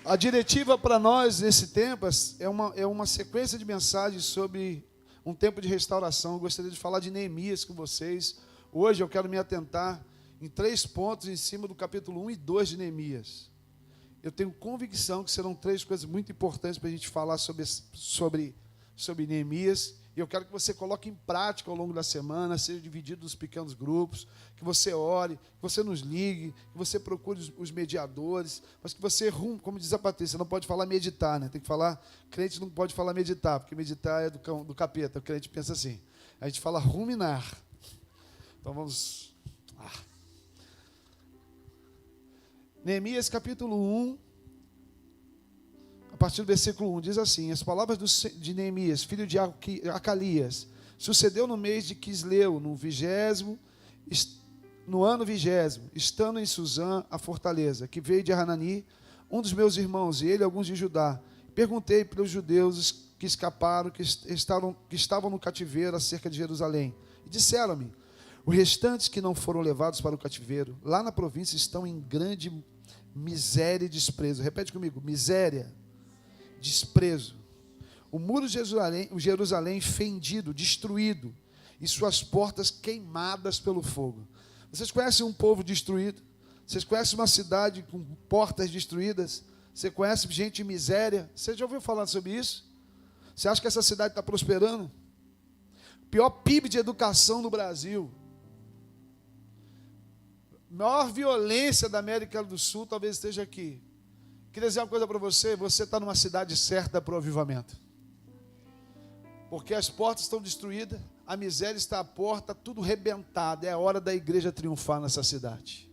A diretiva para nós nesse tempo é uma sequência de mensagens sobre um tempo de restauração. Eu gostaria de falar de Neemias com vocês. Hoje eu quero me atentar em 3 pontos em cima do capítulo 1 e 2 de Neemias. Eu tenho convicção que serão 3 coisas muito importantes para a gente falar sobre Neemias. E eu quero que você coloque em prática ao longo da semana, seja dividido nos pequenos grupos, que você ore, que você nos ligue, que você procure os mediadores, mas que você, como diz a Patrícia, não pode falar meditar, né? Tem que falar, crente não pode falar meditar, porque meditar é do capeta, o crente pensa assim. A gente fala ruminar. Então vamos lá. Neemias capítulo 1, a partir do versículo 1, diz assim: as palavras de Neemias, filho de Acalias, sucedeu no mês de Quisleu, no ano 20º, estando em Suzã, a fortaleza, que veio de Hanani, um dos meus irmãos, e ele alguns de Judá. Perguntei para os judeus que escaparam, que estavam no cativeiro acerca de Jerusalém, e disseram-me: os restantes que não foram levados para o cativeiro, lá na província, estão em grande miséria e desprezo. Repete comigo: miséria, desprezo. O muro de Jerusalém fendido, destruído, e suas portas queimadas pelo fogo. Vocês conhecem um povo destruído? Vocês conhecem uma cidade com portas destruídas? Você conhece gente em miséria? Você já ouviu falar sobre isso? Você acha que essa cidade está prosperando? Pior PIB de educação no Brasil. Maior violência da América do Sul talvez esteja aqui. Queria dizer uma coisa para você: você está numa cidade certa para o avivamento. Porque as portas estão destruídas, a miséria está à porta, tudo rebentado. É a hora da igreja triunfar nessa cidade.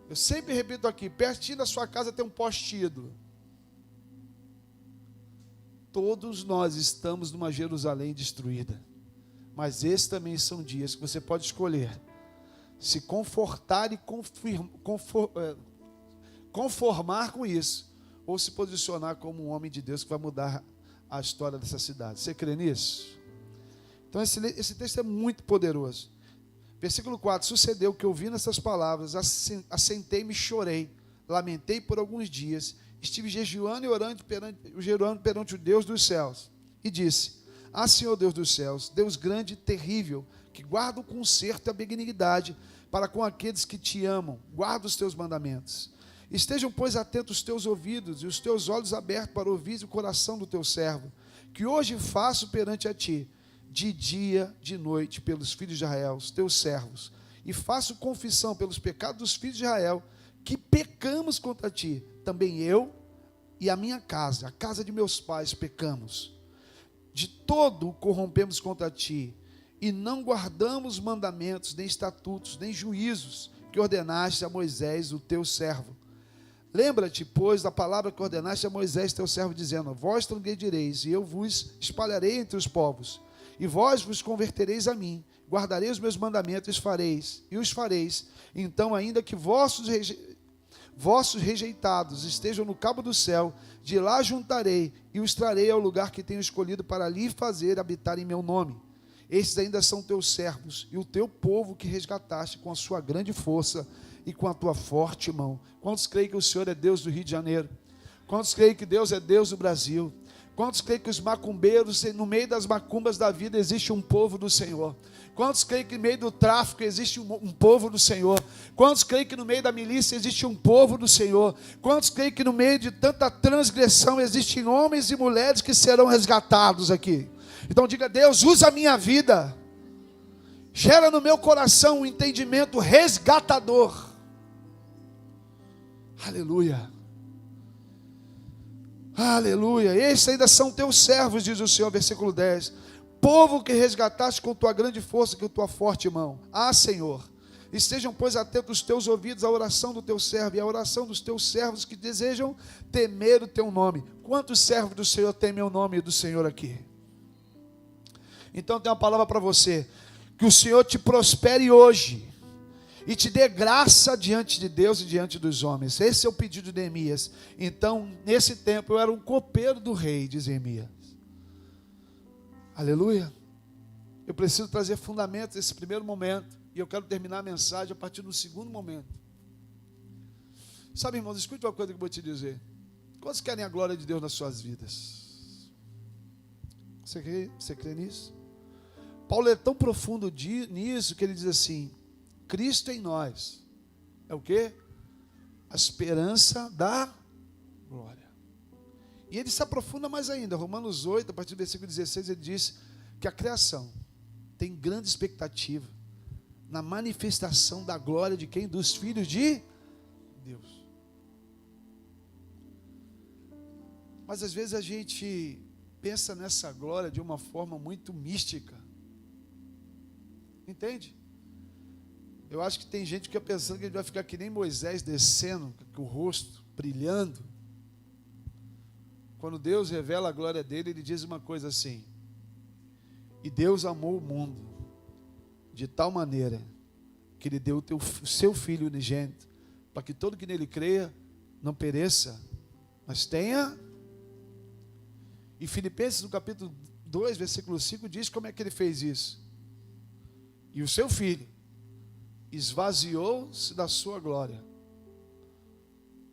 Eu sempre repito aqui: pertinho da sua casa tem um poste ídolo. Todos nós estamos numa Jerusalém destruída. Mas esses também são dias que você pode escolher se confortar e conformar com isso, ou se posicionar como um homem de Deus que vai mudar a história dessa cidade. Você crê nisso? Então esse texto é muito poderoso. Versículo 4: sucedeu que, ouvindo essas palavras, assentei-me e chorei, lamentei por alguns dias, estive jejuando e orando perante o Deus dos céus, e disse: ah, Senhor Deus dos céus, Deus grande e terrível, que guarda o conserto e a benignidade para com aqueles que te amam, guarda os teus mandamentos. Estejam, pois, atentos os teus ouvidos e os teus olhos abertos para ouvir o coração do teu servo, que hoje faço perante a ti, de dia, de noite, pelos filhos de Israel, os teus servos, e faço confissão pelos pecados dos filhos de Israel, que pecamos contra ti, também eu e a minha casa, a casa de meus pais, pecamos. De todo corrompemos contra ti, e não guardamos mandamentos, nem estatutos, nem juízos, que ordenaste a Moisés, o teu servo. Lembra-te, pois, da palavra que ordenaste a Moisés, teu servo, dizendo: vós transgredireis, e eu vos espalharei entre os povos, e vós vos convertereis a mim, guardarei os meus mandamentos e os fareis. Então, ainda que vossos rejeitados estejam no cabo do céu, de lá juntarei, e os trarei ao lugar que tenho escolhido para ali fazer habitar em meu nome. Estes ainda são teus servos, e o teu povo que resgataste com a sua grande força e com a tua forte mão. Quantos creem que o Senhor é Deus do Rio de Janeiro? Quantos creem que Deus é Deus do Brasil? Quantos creem que os macumbeiros, no meio das macumbas da vida, existe um povo do Senhor? Quantos creem que no meio do tráfico existe um povo do Senhor? Quantos creem que no meio da milícia existe um povo do Senhor? Quantos creem que no meio de tanta transgressão existem homens e mulheres que serão resgatados aqui? Então diga: Deus, usa a minha vida, gera no meu coração um entendimento resgatador. Aleluia, aleluia. Esses ainda são teus servos, diz o Senhor, versículo 10, povo que resgataste com tua grande força e com tua forte mão. Ah, Senhor, estejam, pois, atentos os teus ouvidos à oração do teu servo e à oração dos teus servos que desejam temer o teu nome. Quantos servos do Senhor temem o nome do Senhor aqui? Então tem uma palavra para você: que o Senhor te prospere hoje e te dê graça diante de Deus e diante dos homens. Esse é o pedido de Neemias. Então, nesse tempo, eu era um copeiro do rei, diz Neemias. Aleluia. Eu preciso trazer fundamentos nesse primeiro momento, e eu quero terminar a mensagem a partir do segundo momento. Sabe, irmãos, escute uma coisa que eu vou te dizer. Quantos querem a glória de Deus nas suas vidas? Você crê nisso? Paulo é tão profundo nisso que ele diz assim: Cristo em nós é o quê? A esperança da glória. E ele se aprofunda mais ainda. Romanos 8, a partir do versículo 16, ele diz que a criação tem grande expectativa na manifestação da glória de quem? Dos filhos de Deus. Mas às vezes a gente pensa nessa glória de uma forma muito mística. Entende? Eu acho que tem gente que fica pensando que ele vai ficar que nem Moisés descendo, com o rosto brilhando. Quando Deus revela a glória dele, ele diz uma coisa assim: e Deus amou o mundo de tal maneira que ele deu o seu Filho unigênito, para que todo que nele creia não pereça, mas tenha. E Filipenses, no capítulo 2, versículo 5, diz como é que ele fez isso. E o seu Filho esvaziou-se da sua glória,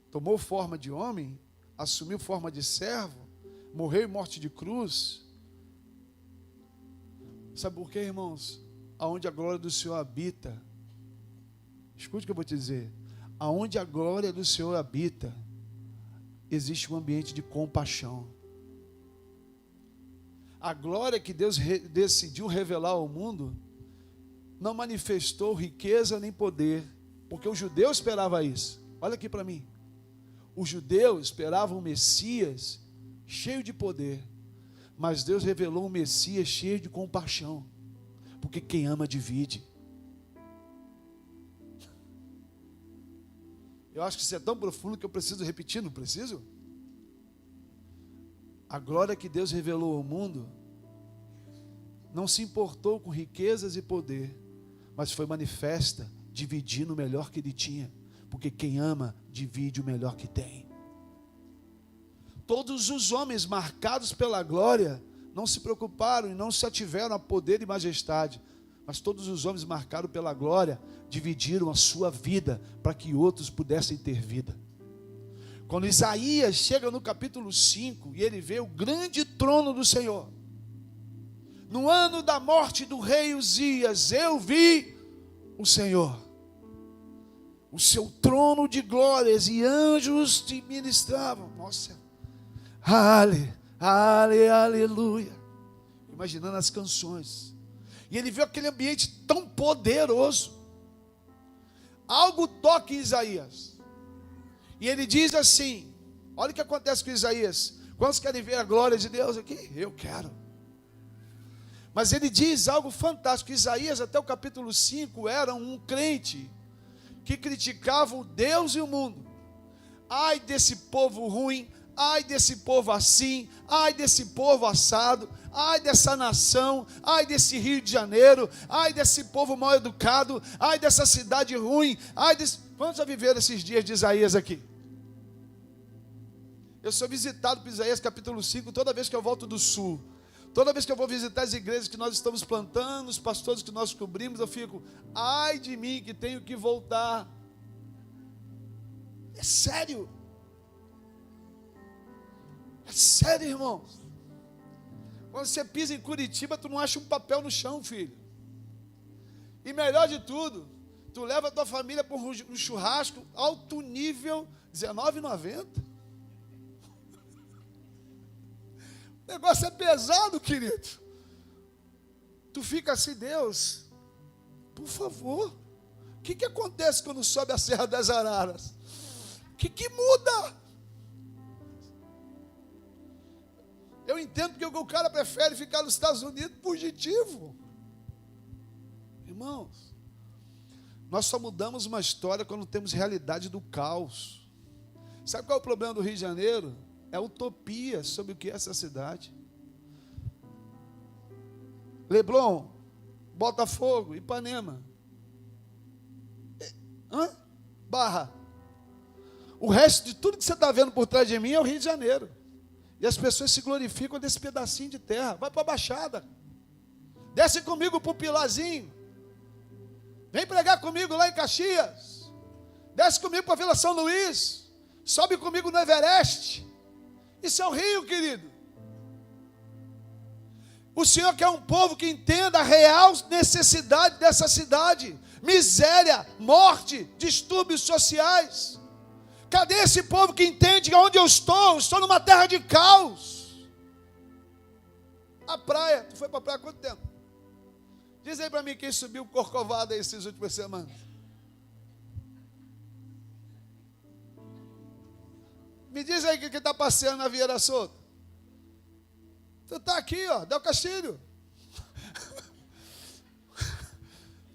tomou forma de homem, assumiu forma de servo, morreu em morte de cruz. Sabe por quê, irmãos? Aonde a glória do Senhor habita, escute o que eu vou te dizer, aonde a glória do Senhor habita, existe um ambiente de compaixão. A glória que Deus decidiu revelar ao mundo não manifestou riqueza nem poder, porque o judeu esperava isso. Olha aqui para mim. O judeu esperava um Messias cheio de poder, mas Deus revelou um Messias cheio de compaixão, porque quem ama divide. Eu acho que isso é tão profundo que eu preciso repetir, não preciso? A glória que Deus revelou ao mundo não se importou com riquezas e poder, mas foi manifesta dividindo o melhor que ele tinha, porque quem ama divide o melhor que tem. Todos os homens marcados pela glória não se preocuparam e não se ativeram a poder e majestade, mas todos os homens marcados pela glória dividiram a sua vida para que outros pudessem ter vida. Quando Isaías chega no capítulo 5 e ele vê o grande trono do Senhor, no ano da morte do rei Uzias, eu vi o Senhor, o seu trono de glórias, e anjos te ministravam. Nossa, aleluia. Imaginando as canções. E ele viu aquele ambiente tão poderoso. Algo toca em Isaías. E ele diz assim: olha o que acontece com Isaías. Quantos querem ver a glória de Deus aqui? Eu quero. Mas ele diz algo fantástico. Isaías, até o capítulo 5, era um crente que criticava o Deus e o mundo. Ai desse povo ruim, ai desse povo assim, ai desse povo assado, ai dessa nação, ai desse Rio de Janeiro, ai desse povo mal educado, ai dessa cidade ruim, ai desse... Quantos já viveram esses dias de Isaías aqui? Eu sou visitado por Isaías capítulo 5 toda vez que eu volto do sul. Toda vez que eu vou visitar as igrejas que nós estamos plantando, os pastores que nós cobrimos, eu fico: ai de mim que tenho que voltar. É sério. É sério, irmãos. Quando você pisa em Curitiba, tu não acha um papel no chão, filho. E melhor de tudo, tu leva a tua família para um churrasco alto nível, R$19,90. O negócio é pesado, querido. Tu fica assim: Deus, por favor, o que acontece quando sobe a Serra das Araras? O que muda? Eu entendo porque o cara prefere ficar nos Estados Unidos fugitivo. Irmãos, nós só mudamos uma história quando temos realidade do caos. Sabe qual é o problema do Rio de Janeiro? É utopia sobre o que é essa cidade. Leblon, Botafogo, Ipanema, Barra. O resto de tudo que você está vendo por trás de mim é o Rio de Janeiro. E as pessoas se glorificam desse pedacinho de terra. Vai para a Baixada. Desce comigo para o Pilarzinho. Vem pregar comigo lá em Caxias. Desce comigo para a Vila São Luís. Sobe comigo no Everest. Isso é o rio, querido. O Senhor quer um povo que entenda a real necessidade dessa cidade. Miséria, morte, distúrbios sociais. Cadê esse povo que entende onde eu estou? Eu estou numa terra de caos. A praia, tu foi para a praia há quanto tempo? Diz aí para mim quem subiu o Corcovado aí essas últimas semanas. Me diz aí que está passeando na Vieira Solta. Tu está aqui, ó, Del Castilho.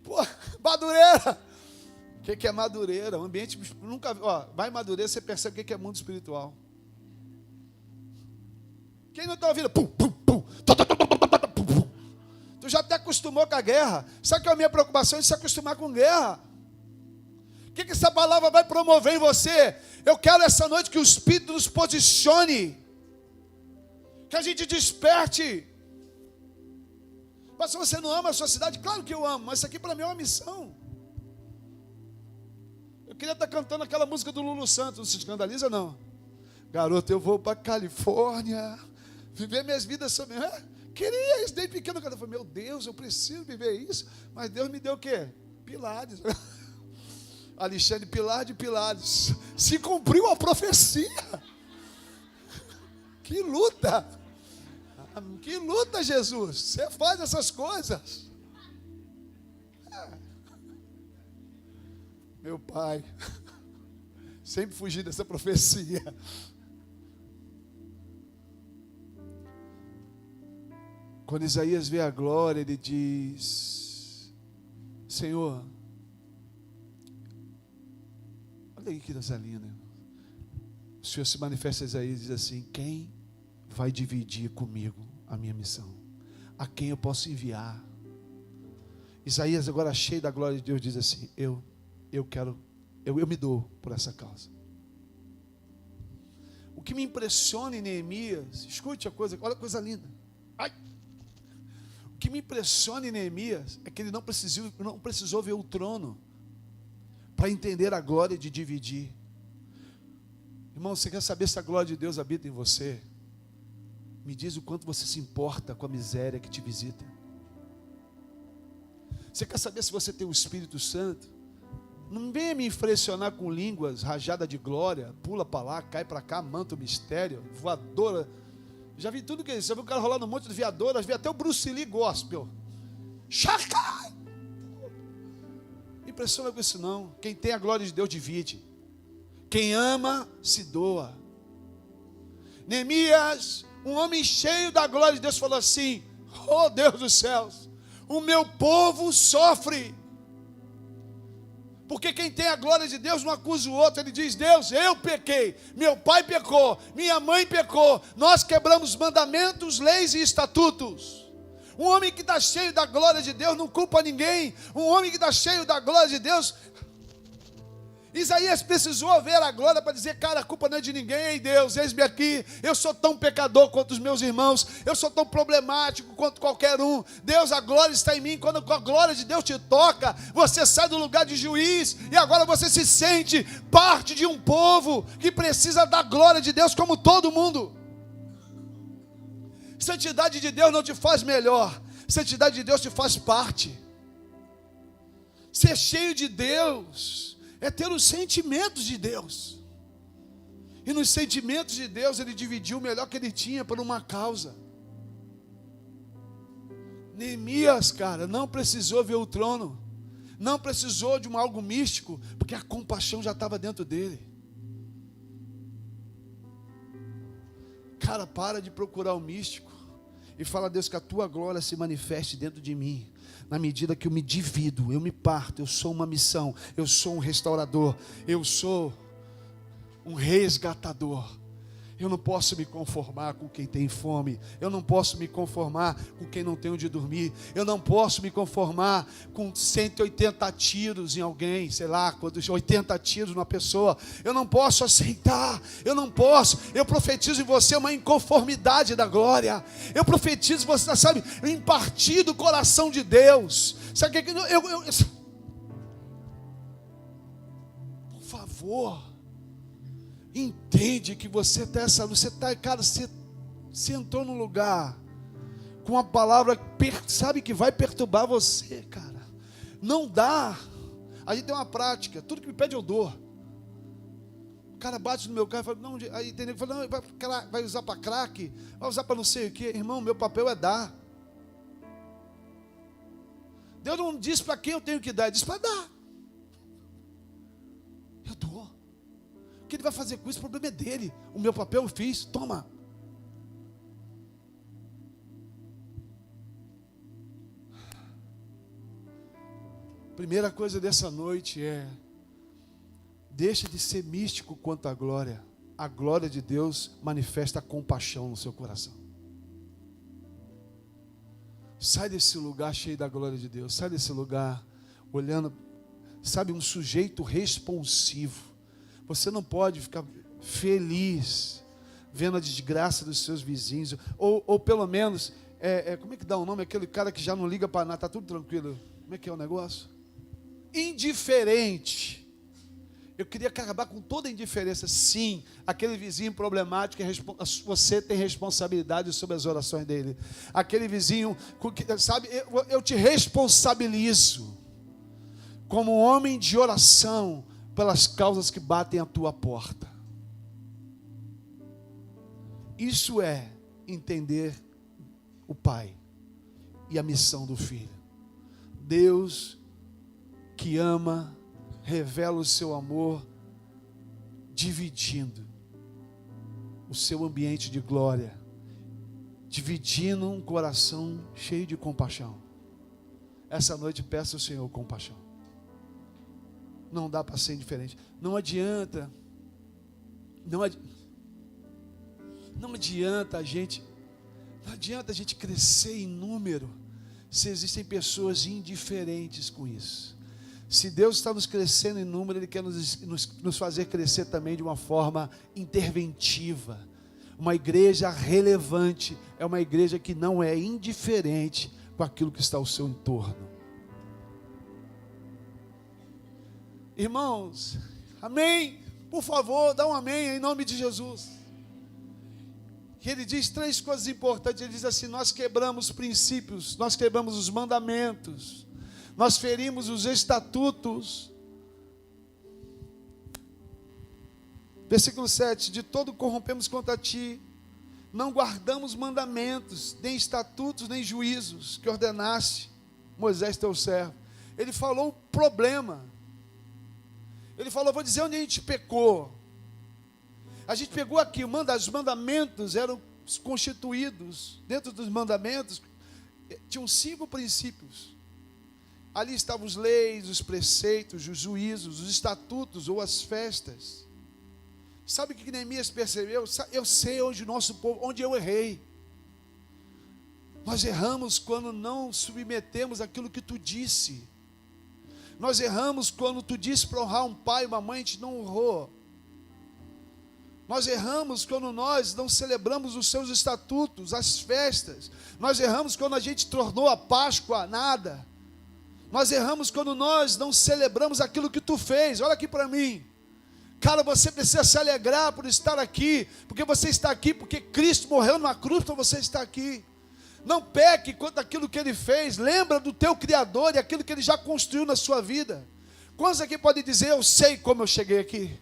Pô, Madureira. O que é Madureira? Um ambiente, nunca, ó, vai em Madureira, você percebe o que é mundo espiritual. Quem não está ouvindo? Pum, pum, pum. Tu já até acostumou com a guerra. Sabe que é a minha preocupação é se acostumar com guerra. O que essa palavra vai promover em você? Eu quero essa noite que o Espírito nos posicione. Que a gente desperte. Mas se você não ama a sua cidade, claro que eu amo, mas isso aqui para mim é uma missão. Eu queria estar cantando aquela música do Lulu Santos, não se escandaliza não. Garoto, eu vou para Califórnia, viver minhas vidas sobre... Queria isso desde pequeno. Eu falei, meu Deus, eu preciso viver isso. Mas Deus me deu o quê? Pilares. Alexandre Pilar de Pilares. Se cumpriu a profecia. Que luta. Que luta, Jesus. Você faz essas coisas. Meu pai. Sempre fugi dessa profecia. Quando Isaías vê a glória, ele diz: Senhor, olha aí que coisa linda. O Senhor se manifesta a Isaías e diz assim: quem vai dividir comigo a minha missão? A quem eu posso enviar? Isaías, agora cheio da glória de Deus, diz assim: eu me dou por essa causa. O que me impressiona em Neemias, escute a coisa, olha a coisa linda. Ai! O que me impressiona em Neemias é que ele não precisou ver o trono para entender a glória de dividir. Irmão, você quer saber se a glória de Deus habita em você? Me diz o quanto você se importa com a miséria que te visita. Você quer saber se você tem o Espírito Santo? Não venha me impressionar com línguas, rajada de glória, pula para lá, cai para cá, manto mistério, voadora. Já vi tudo que é isso. Já vi o cara rolar no monte de voadoras, vi até o Bruce Lee gospel. Chacai! Não impressiona com isso não. Quem tem a glória de Deus divide. Quem ama, se doa. Neemias, um homem cheio da glória de Deus, falou assim: oh Deus dos céus, o meu povo sofre. Porque quem tem a glória de Deus não acusa o outro. Ele diz: Deus, eu pequei, meu pai pecou, minha mãe pecou, nós quebramos mandamentos, leis e estatutos. Um homem que está cheio da glória de Deus não culpa ninguém. Um homem que está cheio da glória de Deus... Isaías precisou ver a glória para dizer: cara, a culpa não é de ninguém. Ei Deus, eis-me aqui, eu sou tão pecador quanto os meus irmãos, eu sou tão problemático quanto qualquer um. Deus, a glória está em mim. Quando a glória de Deus te toca, você sai do lugar de juiz e agora você se sente parte de um povo que precisa da glória de Deus como todo mundo. Santidade de Deus não te faz melhor, santidade de Deus te faz parte. Ser cheio de Deus é ter os sentimentos de Deus. E nos sentimentos de Deus ele dividiu o melhor que ele tinha por uma causa. Neemias, cara, não precisou ver o trono. Não precisou de algo místico, porque a compaixão já estava dentro dele. Cara, para de procurar o místico e fala a Deus que a tua glória se manifeste dentro de mim. Na medida que eu me divido, eu me parto, eu sou uma missão, eu sou um restaurador, eu sou um resgatador. Eu não posso me conformar com quem tem fome, eu não posso me conformar com quem não tem onde dormir, eu não posso me conformar com 180 tiros em alguém, sei lá, quantos 80 tiros numa pessoa. Eu não posso aceitar, eu não posso. Eu profetizo em você uma inconformidade da glória. Eu profetizo, você sabe, em partir do coração de Deus. Sabe o que por favor, Entende que você está cara, você entrou num lugar com uma palavra, sabe, que vai perturbar você, cara. Não dá. A gente tem uma prática, tudo que me pede eu dou. O cara bate no meu carro e fala, não, aí tem nego que fala, não, vai usar para crack, vai usar para não sei o que. Irmão, meu papel é dar. Deus não disse para quem eu tenho que dar, Ele disse para dar. Eu dou. O que Ele vai fazer com isso, o problema é dele. O meu papel eu fiz, toma. Primeira coisa dessa noite é: deixa de ser místico quanto à glória. A glória de Deus manifesta compaixão no seu coração. Sai desse lugar cheio da glória de Deus. Sai desse lugar olhando, sabe, um sujeito responsivo. Você não pode ficar feliz vendo a desgraça dos seus vizinhos. Ou pelo menos, como é que dá o nome? Aquele cara que já não liga para nada, está tudo tranquilo. Como é que é o negócio? Indiferente. Eu queria acabar com toda a indiferença. Sim, aquele vizinho problemático, você tem responsabilidade sobre as orações dele. Aquele vizinho, sabe, eu te responsabilizo como homem de oração pelas causas que batem à tua porta. Isso é entender o Pai e a missão do Filho. Deus que ama, revela o seu amor, dividindo o seu ambiente de glória, dividindo um coração cheio de compaixão. Essa noite peço ao Senhor compaixão. Não dá para ser indiferente. Não adianta a gente crescer em número se existem pessoas indiferentes com isso. Se Deus está nos crescendo em número, Ele quer nos fazer crescer também de uma forma interventiva. Uma igreja relevante é uma igreja que não é indiferente com aquilo que está ao seu entorno. Irmãos, amém? Por favor, dá um amém em nome de Jesus. Que Ele diz 3 coisas importantes. Ele diz assim: nós quebramos princípios, nós quebramos os mandamentos, nós ferimos os estatutos. Versículo 7: de todo corrompemos contra ti, não guardamos mandamentos, nem estatutos, nem juízos que ordenaste Moisés teu servo. Ele falou o problema. Ele falou, vou dizer onde a gente pecou. A gente pegou aqui, os mandamentos eram constituídos, dentro dos mandamentos, tinham 5 princípios. Ali estavam as leis, os preceitos, os juízos, os estatutos ou as festas. Sabe o que Neemias percebeu? Eu sei onde eu errei. Nós erramos quando não submetemos aquilo que tu disse. Nós erramos quando tu disse para honrar um pai e uma mãe, a gente não honrou. Nós erramos quando nós não celebramos os seus estatutos, as festas. Nós erramos quando a gente tornou a Páscoa nada. Nós erramos quando nós não celebramos aquilo que tu fez. Olha aqui para mim. Cara, você precisa se alegrar por estar aqui, porque você está aqui, porque Cristo morreu numa cruz para você estar aqui. Não peque quanto aquilo que Ele fez. Lembra do teu Criador e aquilo que Ele já construiu na sua vida. Quantos aqui podem dizer, eu sei como eu cheguei aqui?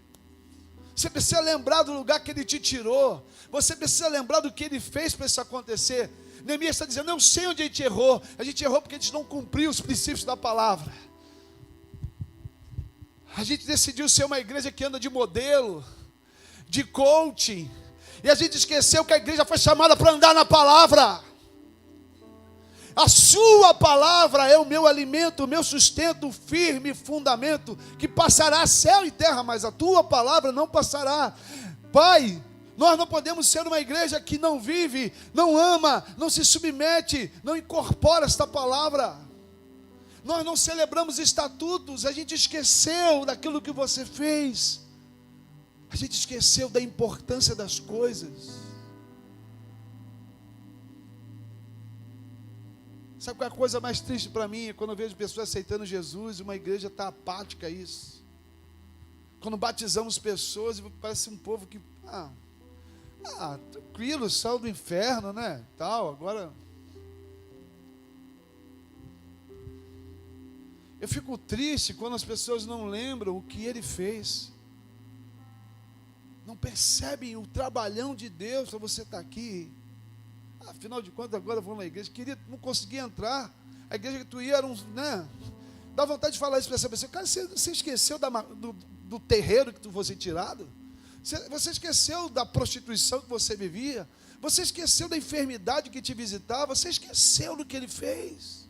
Você precisa lembrar do lugar que Ele te tirou. Você precisa lembrar do que Ele fez para isso acontecer. Neemias está dizendo, eu sei onde a gente errou. A gente errou porque a gente não cumpriu os princípios da palavra. A gente decidiu ser uma igreja que anda de modelo, de coaching. E a gente esqueceu que a igreja foi chamada para andar na palavra. A sua palavra é o meu alimento, o meu sustento, o firme fundamento, que passará céu e terra, mas a tua palavra não passará. Pai, nós não podemos ser uma igreja que não vive, não ama, não se submete, não incorpora esta palavra. Nós não celebramos estatutos, a gente esqueceu daquilo que você fez. A gente esqueceu da importância das coisas. Sabe qual é a coisa mais triste para mim? É quando eu vejo pessoas aceitando Jesus e uma igreja está apática a isso. Quando batizamos pessoas, parece um povo que, tranquilo, saiu do inferno, né? Tal, agora. Eu fico triste quando as pessoas não lembram o que ele fez. Não percebem o trabalhão de Deus para você estar aqui. Afinal de contas, agora eu vou na igreja. Não conseguia entrar. A igreja que tu ia era né? Dá vontade de falar isso para essa pessoa. Cara, você esqueceu do terreiro que tu fosse tirado? Você esqueceu da prostituição que você vivia? Você esqueceu da enfermidade que te visitava? Você esqueceu do que ele fez?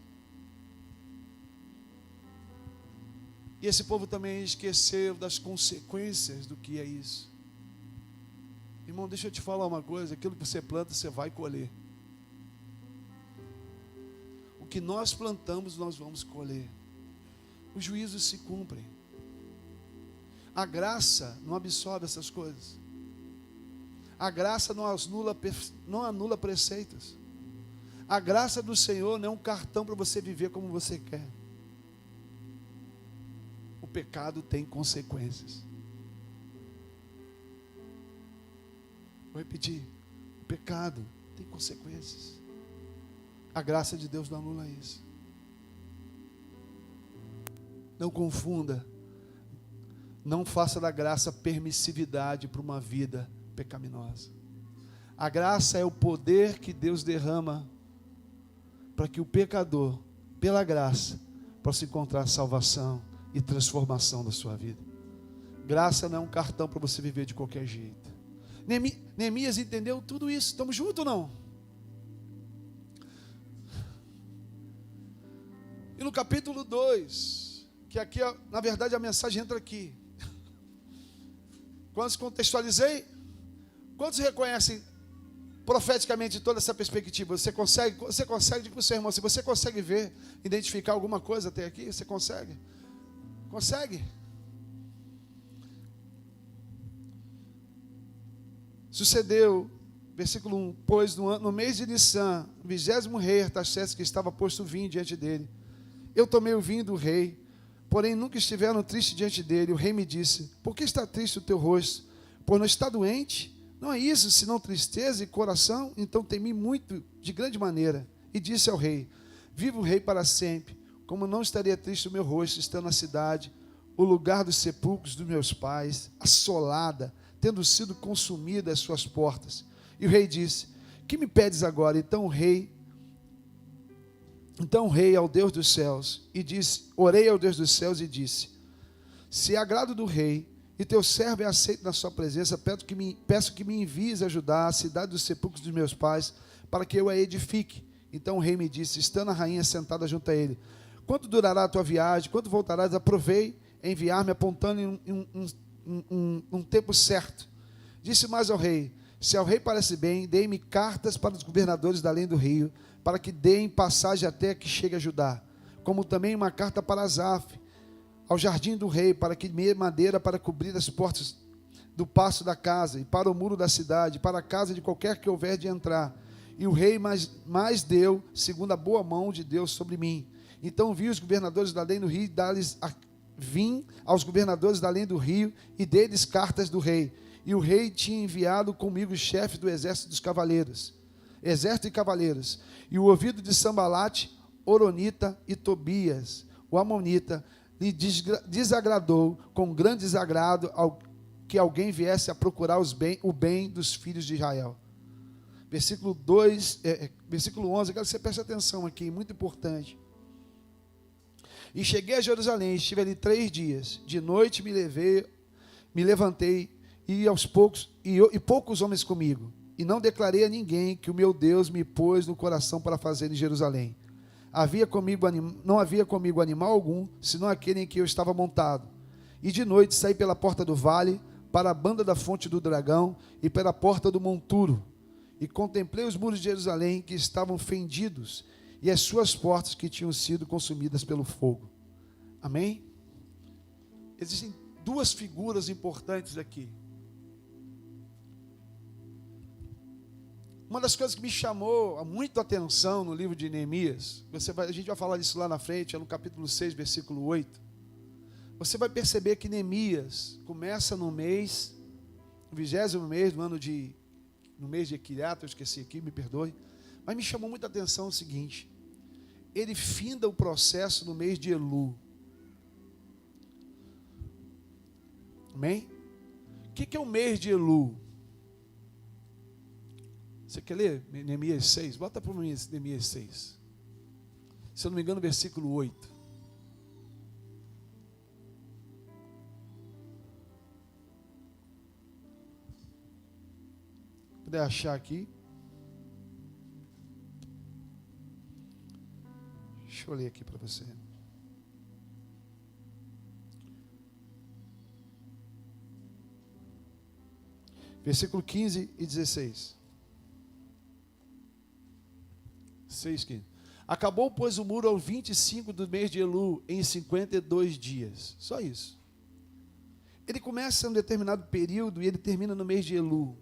E esse povo também esqueceu das consequências do que é isso. Irmão, deixa eu te falar uma coisa: aquilo que você planta, você vai colher. O que nós plantamos, nós vamos colher. Os juízos se cumprem. A graça não absorve essas coisas. A graça não anula preceitos. A graça do Senhor não é um cartão para você viver como você quer. O pecado tem consequências. Vou repetir: o pecado tem consequências. A graça de Deus não anula isso. Não confunda. Não faça da graça permissividade para uma vida pecaminosa. A graça é o poder que Deus derrama para que o pecador, pela graça, possa encontrar salvação e transformação da sua vida. Graça não é um cartão para você viver de qualquer jeito. Neemias entendeu tudo isso. Estamos juntos ou não? E no capítulo 2, que aqui, na verdade, a mensagem entra aqui. Quantos contextualizei? Quantos reconhecem profeticamente toda essa perspectiva? Você consegue dizer para o seu irmão, se você consegue ver, identificar alguma coisa até aqui, você consegue? Consegue? Sucedeu, versículo 1, pois no mês de Nissan, 20º rei Artaxerxes, que estava posto vinho diante dele, eu tomei o vinho do rei, porém nunca estiveram tristes diante dele. O rei me disse: por que está triste o teu rosto? Pois não está doente? Não é isso, senão tristeza e coração? Então temi muito, de grande maneira, e disse ao rei: viva o rei para sempre. Como não estaria triste o meu rosto, estando na cidade, o lugar dos sepulcros dos meus pais, assolada, tendo sido consumida as suas portas. E o rei disse: que me pedes agora? Então o rei ao Deus dos céus, e disse, orei ao Deus dos céus e disse: se é agrado do rei, e teu servo é aceito na sua presença, peço que me envies ajudar a cidade dos sepulcros dos meus pais, para que eu a edifique. Então o rei me disse, estando a rainha sentada junto a ele: quanto durará a tua viagem? Quando voltarás? Aprovei enviar-me, apontando em um tempo certo. Disse mais ao rei: se ao rei parece bem, dei-me cartas para os governadores da além do rio, para que deem passagem até que chegue a Judá, como também uma carta para Asaf, ao jardim do rei, para que me dê madeira para cobrir as portas do paço da casa, e para o muro da cidade, para a casa de qualquer que houver de entrar. E o rei mais deu, segundo a boa mão de Deus sobre mim. Então vi os governadores da além do rio, vim aos governadores da além do rio, e dei-lhes cartas do rei. E o rei tinha enviado comigo os chefes do exército dos cavaleiros, exército e cavaleiros, e o ouvido de Sambalate, Oronita e Tobias, o amonita, lhe desagradou com grande desagrado que alguém viesse a procurar o bem dos filhos de Israel. Versículo 11, eu quero que você preste atenção aqui, muito importante. E cheguei a Jerusalém, estive ali 3 dias, de noite me levantei, e poucos homens comigo, e não declarei a ninguém que o meu Deus me pôs no coração para fazer em Jerusalém. Não havia comigo animal algum, senão aquele em que eu estava montado. E de noite saí pela porta do vale, para a banda da fonte do dragão, e pela porta do monturo, e contemplei os muros de Jerusalém, que estavam fendidos, e as suas portas que tinham sido consumidas pelo fogo. Amém? Existem 2 figuras importantes aqui. Uma das coisas que me chamou muito a atenção no livro de Neemias, a gente vai falar disso lá na frente, é no capítulo 6, versículo 8. você vai perceber que Neemias começa no 20º mês do ano no mês de Equilhato, eu esqueci aqui, me perdoe, mas me chamou muita atenção o seguinte: ele finda o processo no mês de Elu. Amém? O que é o mês de Elu? Você quer ler Neemias 6? Bota para mim Neemias 6. Se eu não me engano, versículo 8. Puder achar aqui. Deixa eu ler aqui para você. Versículo 15 e 16. 6:15. Acabou, pois, o muro ao 25 do mês de Elu, em 52 dias. Só isso. Ele começa em um determinado período e ele termina no mês de Elu.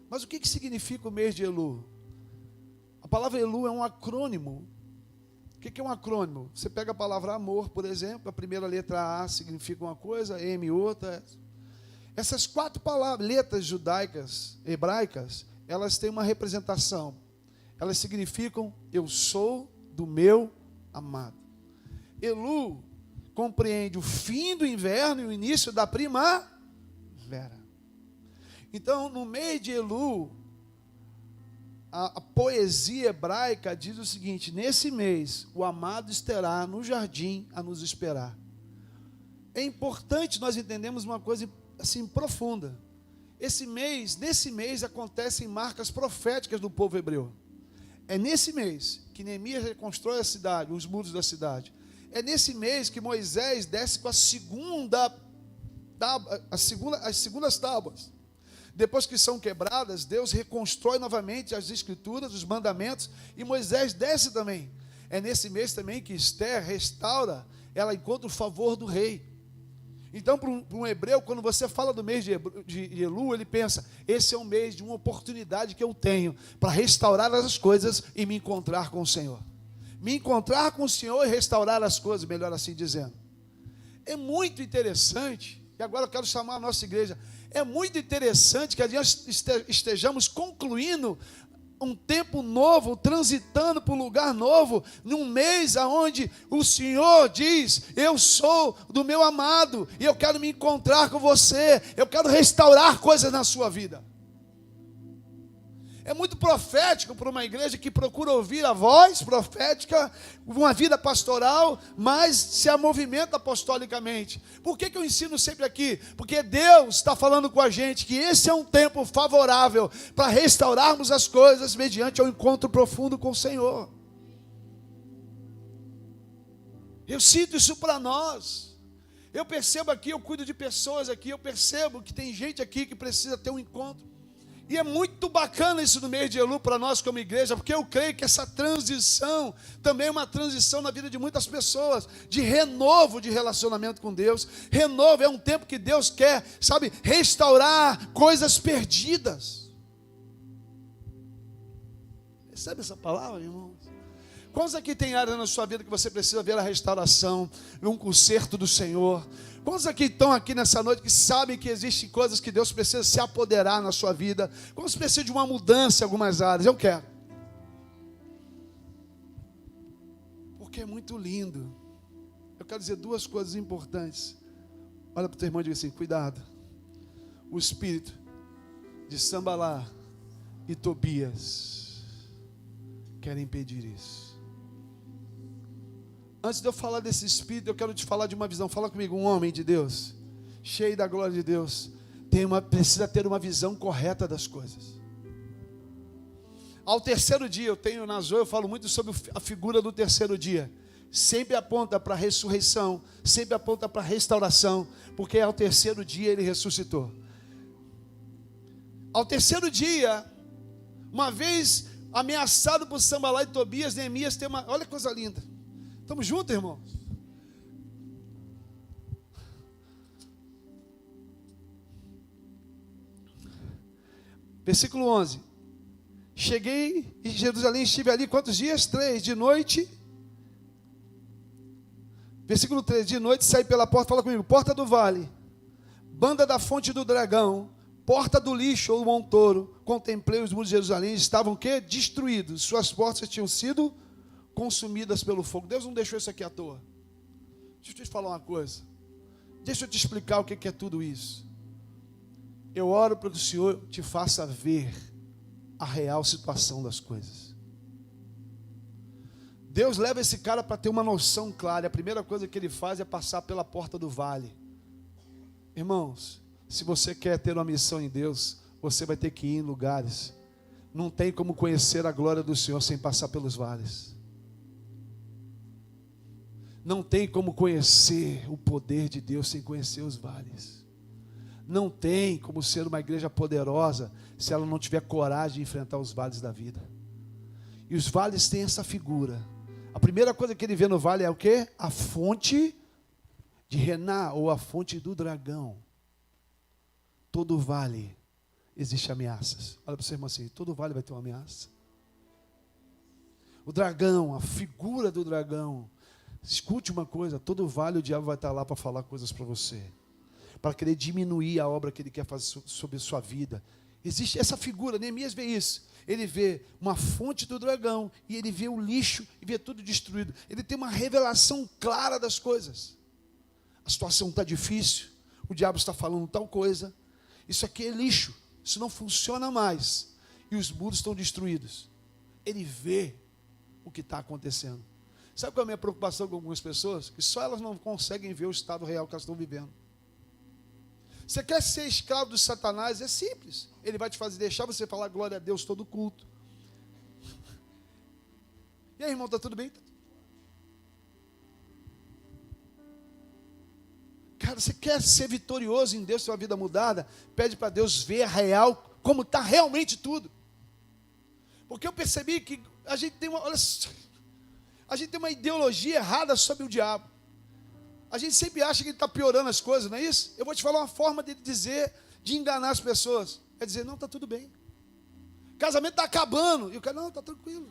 Mas o que significa o mês de Elu? A palavra Elu é um acrônimo. O que é um acrônimo? Você pega a palavra amor, por exemplo, a primeira letra A significa uma coisa, M outra. Essas 4 palavras, letras judaicas, hebraicas, elas têm uma representação. Elas significam eu sou do meu amado. Elu compreende o fim do inverno e o início da primavera. Então, no mês de Elu, a poesia hebraica diz o seguinte: nesse mês, o amado estará no jardim a nos esperar. É importante nós entendermos uma coisa assim profunda. Nesse mês acontecem marcas proféticas do povo hebreu. É nesse mês que Neemias reconstrói a cidade, os muros da cidade. É nesse mês que Moisés desce com as segundas tábuas. Depois que são quebradas, Deus reconstrói novamente as escrituras, os mandamentos, e Moisés desce também. É nesse mês também que Esther restaura, ela encontra o favor do rei. Então, para um hebreu, quando você fala do mês de Elu, ele pensa: esse é um mês de uma oportunidade que eu tenho para restaurar as coisas e me encontrar com o Senhor. Me encontrar com o Senhor e restaurar as coisas, melhor assim dizendo. É muito interessante, e agora eu quero chamar a nossa igreja, é muito interessante que nós estejamos concluindo um tempo novo, transitando para um lugar novo, num mês onde o Senhor diz: eu sou do meu amado, e eu quero me encontrar com você, eu quero restaurar coisas na sua vida. É muito profético para uma igreja que procura ouvir a voz profética, uma vida pastoral, mas se movimenta apostolicamente. Por que eu ensino sempre aqui? Porque Deus está falando com a gente que esse é um tempo favorável para restaurarmos as coisas mediante o encontro profundo com o Senhor. Eu sinto isso para nós. Eu percebo aqui, eu cuido de pessoas aqui, eu percebo que tem gente aqui que precisa ter um encontro. E é muito bacana isso no mês de Elu para nós como igreja, porque eu creio que essa transição também é uma transição na vida de muitas pessoas, de renovo de relacionamento com Deus. Renovo é um tempo que Deus quer, sabe, restaurar coisas perdidas. Recebe essa palavra, irmãos? Quantos aqui tem área na sua vida que você precisa ver a restauração, um conserto do Senhor? Quantos aqui estão aqui nessa noite que sabem que existem coisas que Deus precisa se apoderar na sua vida? Quantos precisam de uma mudança em algumas áreas? Eu quero. Porque é muito lindo. Eu quero dizer 2 coisas importantes. Olha para o teu irmão e diga assim: cuidado. O espírito de Sambalá e Tobias quer impedir isso. Antes de eu falar desse espírito, eu quero te falar de uma visão. Fala comigo, um homem de Deus, cheio da glória de Deus, precisa ter uma visão correta das coisas. Ao terceiro dia, eu falo muito sobre a figura do terceiro dia. Sempre aponta para a ressurreição, sempre aponta para a restauração, porque ao terceiro dia ele ressuscitou. Ao terceiro dia, uma vez ameaçado por Sambalá e Tobias, Neemias tem olha que coisa linda. Estamos juntos, irmãos? Versículo 11. Cheguei em Jerusalém, estive ali quantos dias? 3, de noite Versículo 13, de noite saí pela porta, fala comigo, porta do vale, banda da fonte do dragão, porta do lixo ou montouro, contemplei os muros de Jerusalém, estavam o quê? Destruídos, suas portas tinham sido consumidas pelo fogo. Deus não deixou isso aqui à toa. Deixa eu te falar uma coisa, deixa eu te explicar o que é tudo isso. Eu oro para que o Senhor te faça ver a real situação das coisas. Deus leva esse cara para ter uma noção clara. A primeira coisa que ele faz é passar pela porta do vale. Irmãos, se você quer ter uma missão em Deus, você vai ter que ir em lugares. Não tem como conhecer a glória do Senhor sem passar pelos vales. Não tem como conhecer o poder de Deus sem conhecer os vales. Não tem como ser uma igreja poderosa se ela não tiver coragem de enfrentar os vales da vida. E os vales têm essa figura. A primeira coisa que ele vê no vale é o quê? A fonte de Rená, ou a fonte do dragão. Todo vale existe ameaças. Olha para o seu irmão assim, todo vale vai ter uma ameaça. O dragão, a figura do dragão. Escute uma coisa, todo vale o diabo vai estar lá para falar coisas para você, para querer diminuir a obra que ele quer fazer sobre a sua vida. Existe essa figura, Neemias vê isso. Ele vê uma fonte do dragão, e ele vê o lixo, e vê tudo destruído. Ele tem uma revelação clara das coisas. A situação está difícil, o diabo está falando tal coisa, isso aqui é lixo, isso não funciona mais, e os muros estão destruídos. Ele vê o que está acontecendo. Sabe qual é a minha preocupação com algumas pessoas? Que só elas não conseguem ver o estado real que elas estão vivendo. Você quer ser escravo de Satanás? É simples. Ele vai te fazer deixar você falar glória a Deus todo culto. E aí, irmão, está tudo bem? Cara, você quer ser vitorioso em Deus, sua vida mudada? Pede para Deus ver a real, como está realmente tudo. Porque eu percebi que a gente tem uma ideologia errada sobre o diabo. A gente sempre acha que ele está piorando as coisas, não é isso? Eu vou te falar uma forma dele dizer, de enganar as pessoas. É dizer, não, está tudo bem. O casamento está acabando. E o cara, não, está tranquilo.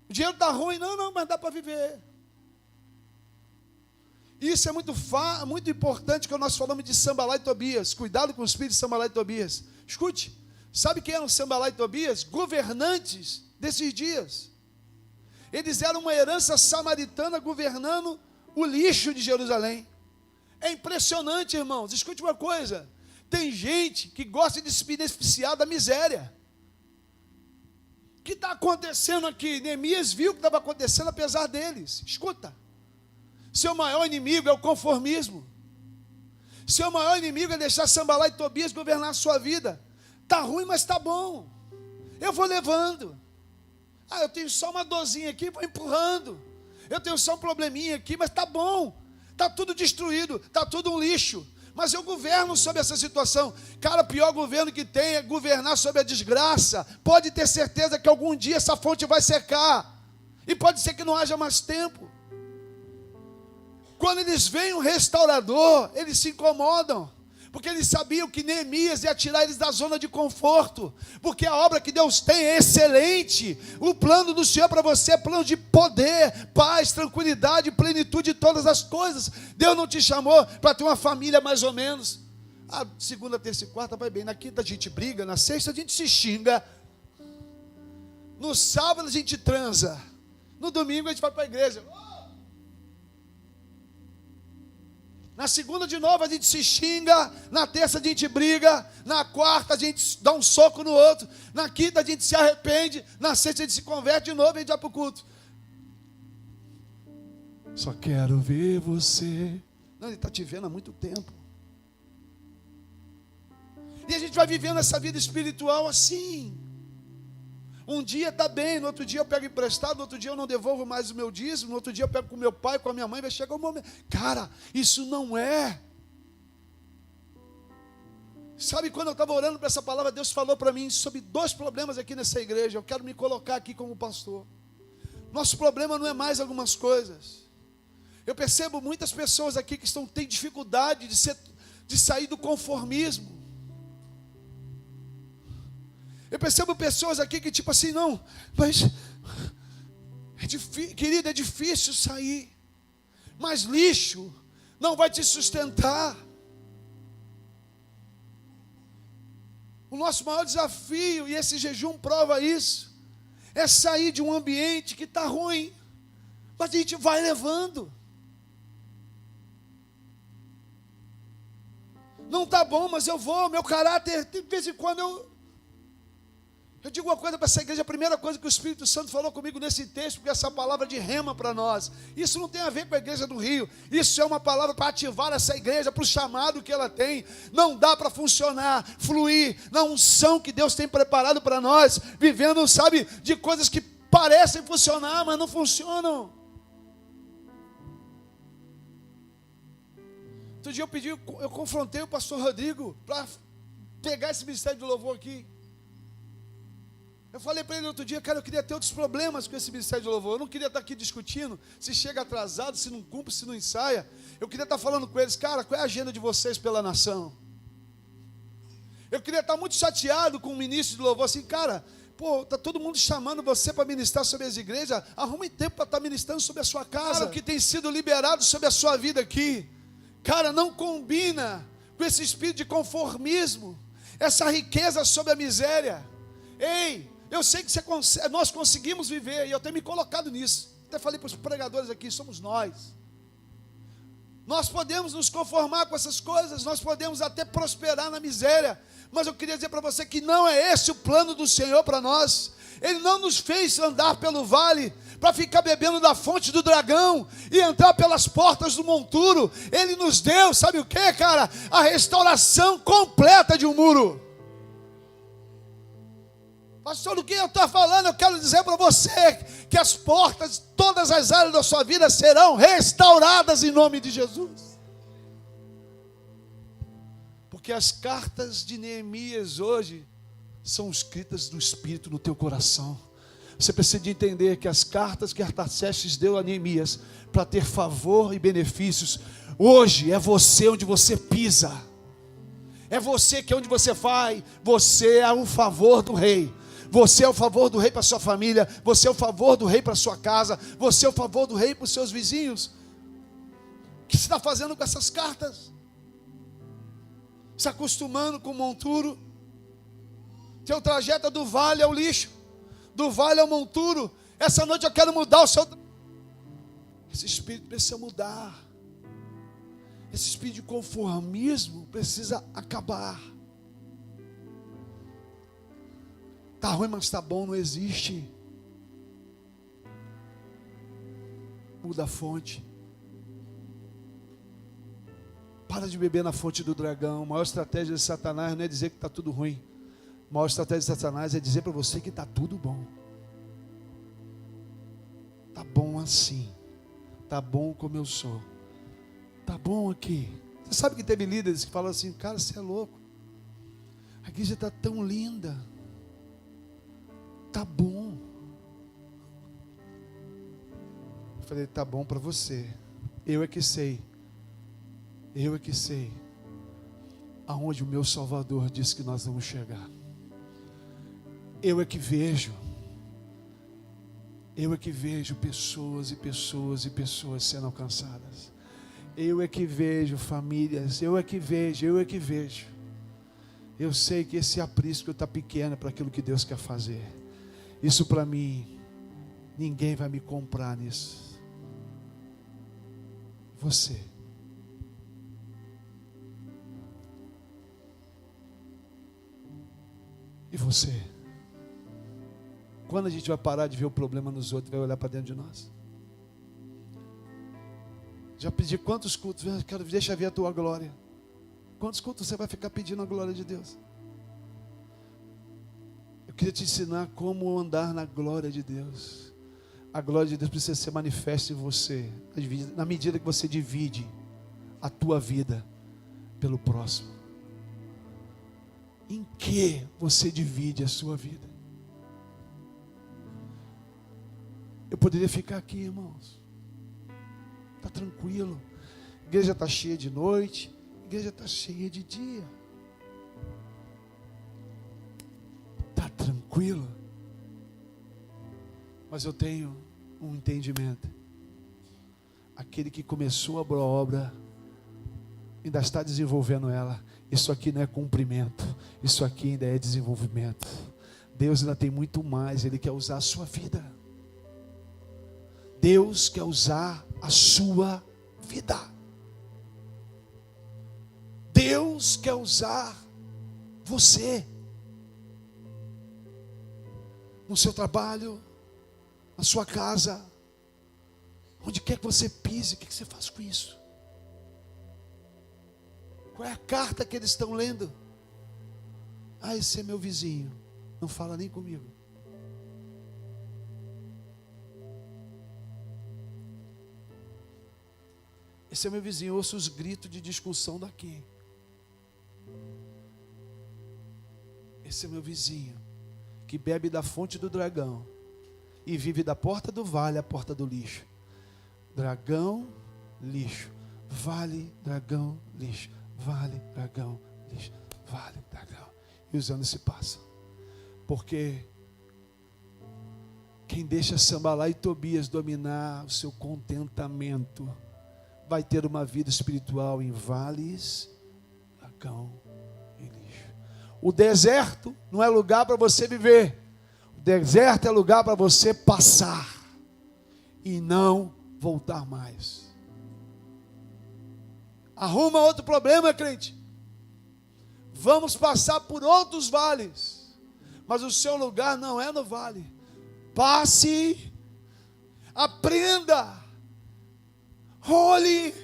O dinheiro está ruim. Não, mas dá para viver. Isso é muito importante quando nós falamos de Sanbalá e Tobias. Cuidado com o espírito de Sanbalá e Tobias. Escute, sabe quem eram Sanbalá e Tobias? Governantes desses dias. Eles eram uma herança samaritana governando o lixo de Jerusalém. É impressionante, irmãos. Escute uma coisa. Tem gente que gosta de se beneficiar da miséria. O que está acontecendo aqui? Neemias viu o que estava acontecendo apesar deles. Escuta. Seu maior inimigo é o conformismo. Seu maior inimigo é deixar Sanbalá e Tobias governar a sua vida. Está ruim, mas está bom. Eu vou levando. Eu tenho só uma dorzinha aqui, vou empurrando. Eu tenho só um probleminha aqui, mas está bom. Está tudo destruído, está tudo um lixo. Mas eu governo sobre essa situação. Cara, o pior governo que tem é governar sobre a desgraça. Pode ter certeza que algum dia essa fonte vai secar. E pode ser que não haja mais tempo. Quando eles veem um restaurador, eles se incomodam. Porque eles sabiam que Neemias ia tirar eles da zona de conforto. Porque a obra que Deus tem é excelente. O plano do Senhor para você é plano de poder, paz, tranquilidade, plenitude de todas as coisas. Deus não te chamou para ter uma família mais ou menos. A segunda, terça e quarta vai bem. Na quinta a gente briga, na sexta a gente se xinga. No sábado a gente transa. No domingo a gente vai para a igreja. Na segunda de novo a gente se xinga, na terça a gente briga, na quarta a gente dá um soco no outro, na quinta a gente se arrepende, na sexta a gente se converte de novo e a gente vai para o culto. Só quero ver você. Não, ele está te vendo há muito tempo. E a gente vai vivendo essa vida espiritual assim. Um dia está bem, no outro dia eu pego emprestado, no outro dia eu não devolvo mais o meu dízimo, no outro dia eu pego com meu pai, com a minha mãe, vai chegar um momento. Cara, isso não é. Sabe, quando eu estava orando para essa palavra, Deus falou para mim sobre 2 problemas aqui nessa igreja. Eu quero me colocar aqui como pastor. Nosso problema não é mais algumas coisas. Eu percebo muitas pessoas aqui que têm dificuldade de sair do conformismo. Eu percebo pessoas aqui que tipo assim, não, mas Querido, é difícil sair, mas lixo não vai te sustentar. O nosso maior desafio, e esse jejum prova isso, é sair de um ambiente que está ruim, mas a gente vai levando. Não está bom, mas eu vou, meu caráter, de vez em quando eu digo uma coisa para essa igreja, a primeira coisa que o Espírito Santo falou comigo nesse texto, porque essa palavra de rema para nós, isso não tem a ver com a igreja do Rio, isso é uma palavra para ativar essa igreja, para o chamado que ela tem. Não dá para funcionar, fluir na unção que Deus tem preparado para nós, vivendo, sabe, de coisas que parecem funcionar, mas não funcionam. Outro dia eu confrontei o pastor Rodrigo para pegar esse ministério de louvor aqui. Eu falei para ele outro dia, cara, eu queria ter outros problemas com esse ministério de louvor. Eu não queria estar aqui discutindo se chega atrasado, se não cumpre, se não ensaia. Eu queria estar falando com eles, cara, qual é a agenda de vocês pela nação? Eu queria estar muito chateado com o ministro de louvor, assim, cara, pô, tá todo mundo chamando você para ministrar sobre as igrejas, arrume tempo para estar ministrando sobre a sua casa. Cara, o que tem sido liberado sobre a sua vida aqui, cara, não combina com esse espírito de conformismo, essa riqueza sobre a miséria. Ei, eu sei que nós conseguimos viver, e eu tenho me colocado nisso. Até falei para os pregadores aqui, somos nós. Nós podemos nos conformar com essas coisas, nós podemos até prosperar na miséria, mas eu queria dizer para você que não é esse o plano do Senhor para nós. Ele não nos fez andar pelo vale para ficar bebendo da fonte do dragão e entrar pelas portas do monturo. Ele nos deu, sabe o que, cara? A restauração completa de um muro. Pastor, do que eu estou falando? Eu quero dizer para você que as portas de todas as áreas da sua vida serão restauradas em nome de Jesus. Porque as cartas de Neemias hoje são escritas do Espírito no teu coração. Você precisa de entender que as cartas que Artaxerxes deu a Neemias para ter favor e benefícios, hoje é você onde você pisa. É você que é onde você vai. Você é o favor do rei. Você é o favor do rei para a sua família. Você é o favor do rei para a sua casa. Você é o favor do rei para os seus vizinhos. O que você está fazendo com essas cartas? Se acostumando com o monturo. Teu trajeto é do vale ao lixo, do vale ao monturo. Essa noite eu quero mudar o seu. Esse espírito precisa mudar. Esse espírito de conformismo precisa acabar. Está ruim, mas está bom, não existe. Muda a fonte. Para de beber na fonte do dragão. A maior estratégia de Satanás não é dizer que está tudo ruim. A maior estratégia de Satanás é dizer para você que está tudo bom. Está bom assim. Está bom como eu sou. Está bom aqui. Você sabe que teve líderes que falam assim, cara, você é louco. A igreja está tão linda. Está bom. Eu falei, está bom para você. Eu é que sei. Eu é que sei. Aonde o meu Salvador disse que nós vamos chegar. Eu é que vejo. Eu é que vejo pessoas e pessoas e pessoas sendo alcançadas. Eu é que vejo famílias. Eu é que vejo. Eu é que vejo. Eu sei que esse aprisco está pequeno para aquilo que Deus quer fazer. Isso para mim, ninguém vai me comprar nisso. Você. E você? Quando a gente vai parar de ver o problema nos outros, vai olhar para dentro de nós? Já pedi quantos cultos? Eu quero, deixa ver a tua glória. Quantos cultos você vai ficar pedindo a glória de Deus? Eu queria te ensinar como andar na glória de Deus. A glória de Deus precisa ser manifesta em você, na medida que você divide a tua vida pelo próximo. Em que você divide a sua vida? Eu poderia ficar aqui, irmãos. Está tranquilo. A igreja está cheia de noite. A igreja está cheia de dia. Está tranquilo. Mas eu tenho um entendimento. Aquele que começou a boa obra ainda está desenvolvendo ela. Isso aqui não é cumprimento, isso aqui ainda é desenvolvimento. Deus ainda tem muito mais, Ele quer usar a sua vida. Deus quer usar a sua vida. Deus quer usar você. No seu trabalho, na sua casa, onde quer que você pise, o que você faz com isso? Qual é a carta que eles estão lendo? Ah, esse é meu vizinho, não fala nem comigo. Esse é meu vizinho, eu ouço os gritos de discussão daqui. Esse é meu vizinho, que bebe da fonte do dragão e vive da porta do vale à porta do lixo. Dragão, lixo. Vale, dragão, lixo. Vale, dragão, lixo. Vale, dragão. E os anos se passam. Porque quem deixa Sambalá e Tobias dominar o seu contentamento vai ter uma vida espiritual em vales, dragão e lixo. O deserto não é lugar para você viver. O deserto é lugar para você passar e não voltar mais. Arruma outro problema, crente. Vamos passar por outros vales, mas o seu lugar não é no vale. Passe, aprenda, olhe,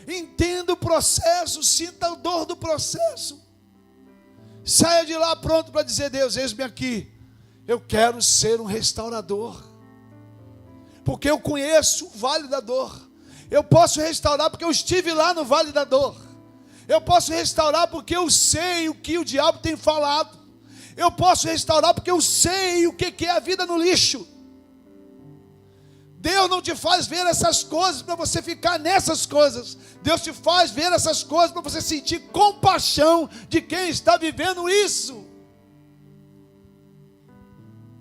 entenda o processo, sinta a dor do processo. Saia de lá pronto para dizer: Deus, eis-me aqui. Eu quero ser um restaurador, porque eu conheço o vale da dor. Eu posso restaurar porque eu estive lá no vale da dor. Eu posso restaurar porque eu sei o que o diabo tem falado. Eu posso restaurar porque eu sei o que é a vida no lixo. Deus não te faz ver essas coisas para você ficar nessas coisas. Deus te faz ver essas coisas para você sentir compaixão de quem está vivendo isso.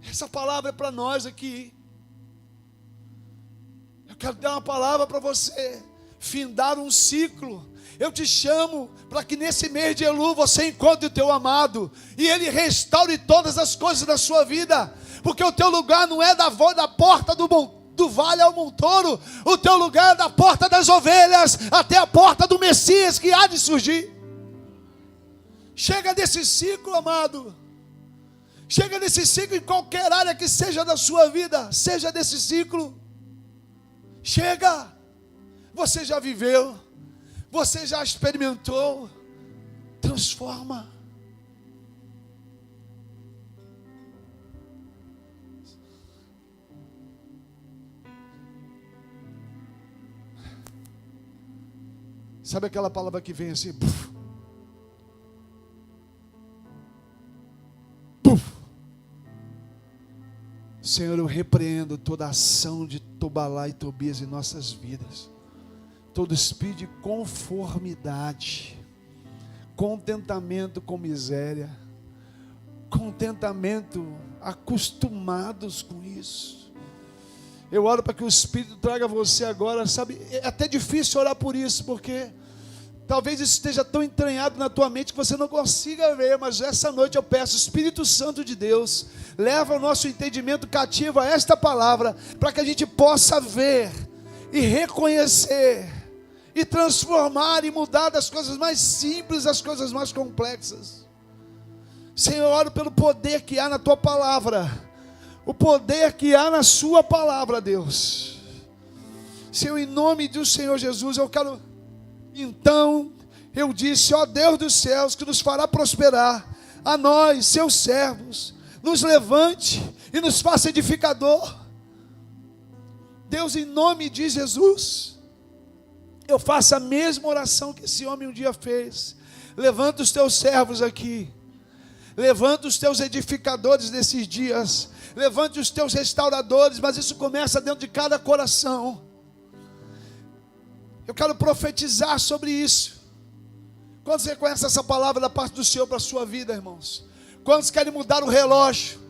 Essa palavra é para nós aqui. Eu quero dar uma palavra para você. Findar um ciclo. Eu te chamo para que nesse mês de Elul você encontre o teu amado e Ele restaure todas as coisas da sua vida. Porque o teu lugar não é da porta do vale ao montouro. O teu lugar é da porta das ovelhas até a porta do Messias que há de surgir. Chega desse ciclo, amado. Chega desse ciclo em qualquer área que seja da sua vida. Seja desse ciclo. Chega. Você já viveu. Você já experimentou. Transforma. Sabe aquela palavra que vem assim? Puf. Puf. Senhor, eu repreendo toda ação de Tobalá e Tobias em nossas vidas. Todo espírito de conformidade, contentamento com miséria, contentamento, acostumados com isso. Eu oro para que o Espírito traga você agora, sabe, é até difícil orar por isso, porque talvez isso esteja tão entranhado na tua mente que você não consiga ver, mas essa noite eu peço, Espírito Santo de Deus, leva o nosso entendimento cativo a esta palavra, para que a gente possa ver e reconhecer, e transformar e mudar das coisas mais simples às coisas mais complexas. Senhor, eu oro pelo poder que há na tua palavra, o poder que há na sua palavra, Deus. Senhor, em nome do Senhor Jesus, eu quero, então, eu disse, ó Deus dos céus, que nos fará prosperar, a nós, seus servos, nos levante e nos faça edificador. Deus, em nome de Jesus, eu faço a mesma oração que esse homem um dia fez. Levanta os teus servos aqui. Levanta os teus edificadores desses dias. Levante os teus restauradores. Mas isso começa dentro de cada coração. Eu quero profetizar sobre isso. Quantos reconhecem essa palavra da parte do Senhor para a sua vida, irmãos? Quantos querem mudar o relógio?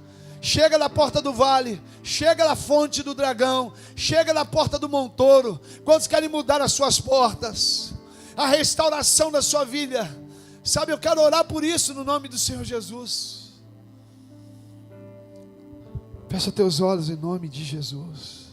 chega na porta do vale, chega na fonte do dragão, chega na porta do Montouro. Quantos querem mudar as suas portas? A restauração da sua vida. Sabe, eu quero orar por isso no nome do Senhor Jesus. Fecha teus olhos em nome de Jesus.